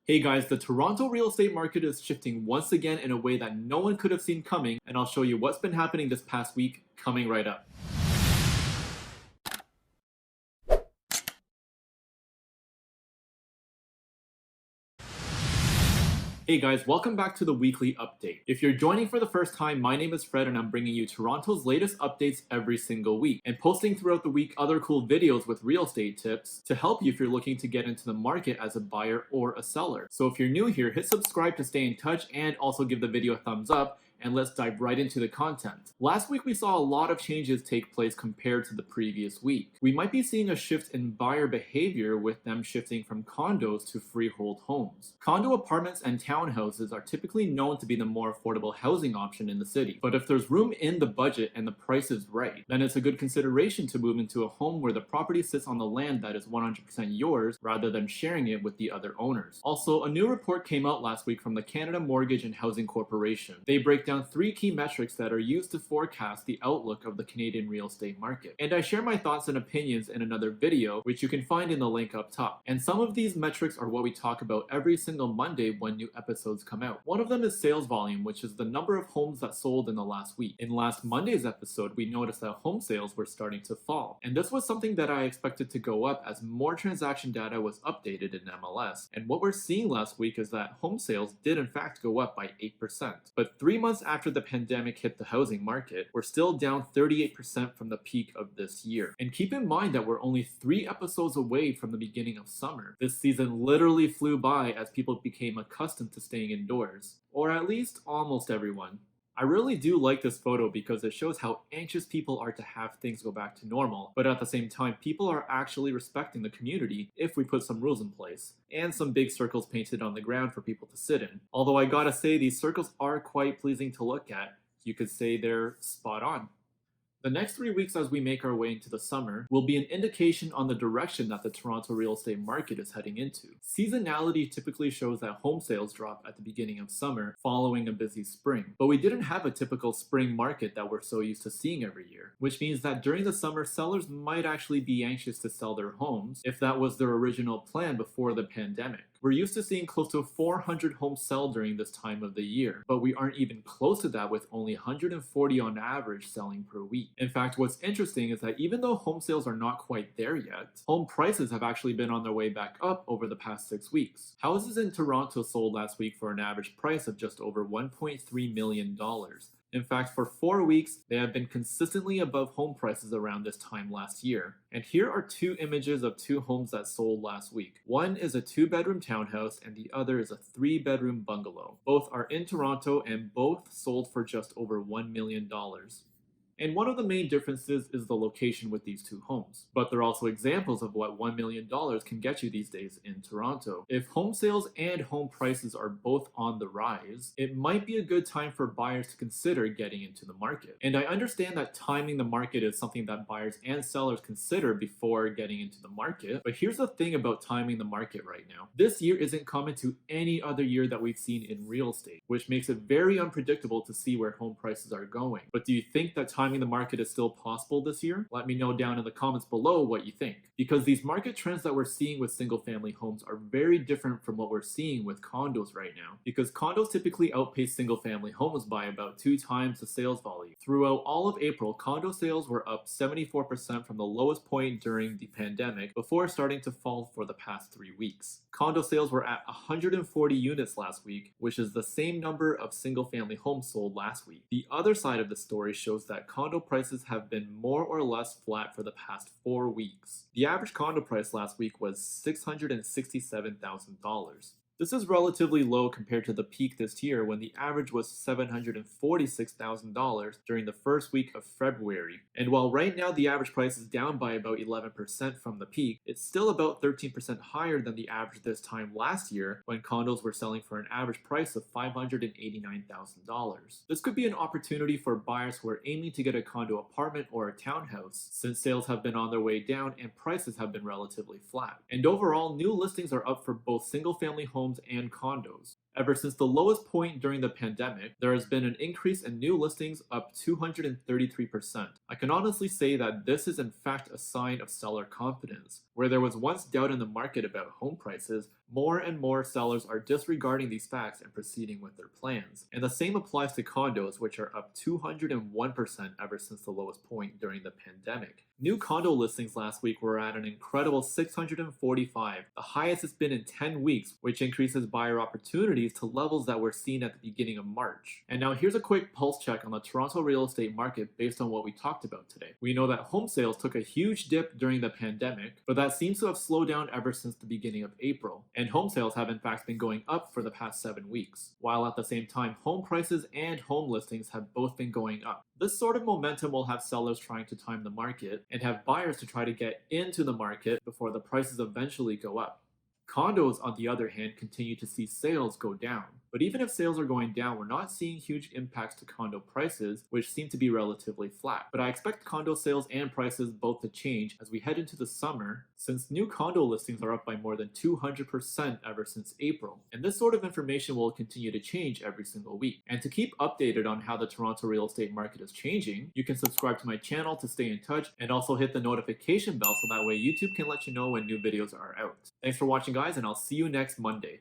Hey guys, the Toronto real estate market is shifting once again in a way that no one could have seen coming, and I'll show you what's been happening this past week coming right up. Hey guys, welcome back to the weekly update. If you're joining for the first time, my name is Fred and I'm bringing you Toronto's latest updates every single week and posting throughout the week other cool videos with real estate tips to help you if you're looking to get into the market as a buyer or a seller. So if you're new here, hit subscribe to stay in touch and also give the video a thumbs up, and let's dive right into the content. Last week we saw a lot of changes take place compared to the previous week. We might be seeing a shift in buyer behavior with them shifting from condos to freehold homes. Condo apartments and townhouses are typically known to be the more affordable housing option in the city, but if there's room in the budget and the price is right, then it's a good consideration to move into a home where the property sits on the land that is 100% yours rather than sharing it with the other owners. Also, a new report came out last week from the Canada Mortgage and Housing Corporation. They break down three key metrics that are used to forecast the outlook of the Canadian real estate market. And I share my thoughts and opinions in another video, which you can find in the link up top. And some of these metrics are what we talk about every single Monday when new episodes come out. One of them is sales volume, which is the number of homes that sold in the last week. In last Monday's episode, we noticed that home sales were starting to fall. And this was something that I expected to go up as more transaction data was updated in MLS. And what we're seeing last week is that home sales did in fact go up by 8%. But 3 months after the pandemic hit the housing market, we're still down 38% from the peak of this year. And keep in mind that we're only 3 episodes away from the beginning of summer. This season literally flew by as people became accustomed to staying indoors, or at least almost everyone. I really do like this photo because it shows how anxious people are to have things go back to normal, but at the same time, people are actually respecting the community if we put some rules in place, and some big circles painted on the ground for people to sit in. Although I gotta say, these circles are quite pleasing to look at. You could say they're spot on. The next 3 weeks as we make our way into the summer will be an indication on the direction that the Toronto real estate market is heading into. Seasonality typically shows that home sales drop at the beginning of summer following a busy spring, but we didn't have a typical spring market that we're so used to seeing every year, which means that during the summer, sellers might actually be anxious to sell their homes if that was their original plan before the pandemic. We're used to seeing close to 400 homes sell during this time of the year, but we aren't even close to that with only 140 on average selling per week. In fact, what's interesting is that even though home sales are not quite there yet, home prices have actually been on their way back up over the past 6 weeks. Houses in Toronto sold last week for an average price of just over $1.3 million. In fact, for 4 weeks, they have been consistently above home prices around this time last year. And here are 2 images of 2 homes that sold last week. One is a 2-bedroom townhouse and the other is a 3-bedroom bungalow. Both are in Toronto and both sold for just over $1 million. And one of the main differences is the location with these 2 homes. But they're also examples of what $1 million can get you these days in Toronto. If home sales and home prices are both on the rise, it might be a good time for buyers to consider getting into the market. And I understand that timing the market is something that buyers and sellers consider before getting into the market. But here's the thing about timing the market right now. This year isn't common to any other year that we've seen in real estate, which makes it very unpredictable to see where home prices are going. But do you think that timing the market is still possible this year? Let me know down in the comments below what you think. Because these market trends that we're seeing with single family homes are very different from what we're seeing with condos right now. Because condos typically outpace single family homes by about 2 times the sales volume. Throughout all of April, condo sales were up 74% from the lowest point during the pandemic before starting to fall for the past 3 weeks. Condo sales were at 140 units last week, which is the same number of single family homes sold last week. The other side of the story shows that condo prices have been more or less flat for the past 4 weeks. The average condo price last week was $667,000. This is relatively low compared to the peak this year when the average was $746,000 during the first week of February. And while right now the average price is down by about 11% from the peak, it's still about 13% higher than the average this time last year when condos were selling for an average price of $589,000. This could be an opportunity for buyers who are aiming to get a condo apartment or a townhouse, since sales have been on their way down and prices have been relatively flat. And overall, new listings are up for both single-family homes and condos. Ever since the lowest point during the pandemic, there has been an increase in new listings up 233%. I can honestly say that this is in fact a sign of seller confidence. Where there was once doubt in the market about home prices, more and more sellers are disregarding these facts and proceeding with their plans. And the same applies to condos, which are up 201% ever since the lowest point during the pandemic. New condo listings last week were at an incredible 645, the highest it's been in 10 weeks, which increases buyer opportunities to levels that were seen at the beginning of March. And now here's a quick pulse check on the Toronto real estate market based on what we talked about today. We know that home sales took a huge dip during the pandemic, but that seems to have slowed down ever since the beginning of April. And home sales have in fact been going up for the past 7 weeks, while at the same time home prices and home listings have both been going up. This sort of momentum will have sellers trying to time the market and have buyers to try to get into the market before the prices eventually go up. Condos, on the other hand, continue to see sales go down. But even if sales are going down, we're not seeing huge impacts to condo prices, which seem to be relatively flat. But I expect condo sales and prices both to change as we head into the summer, since new condo listings are up by more than 200% ever since April. And this sort of information will continue to change every single week. And to keep updated on how the Toronto real estate market is changing, you can subscribe to my channel to stay in touch and also hit the notification bell so that way YouTube can let you know when new videos are out. Thanks for watching, guys, and I'll see you next Monday.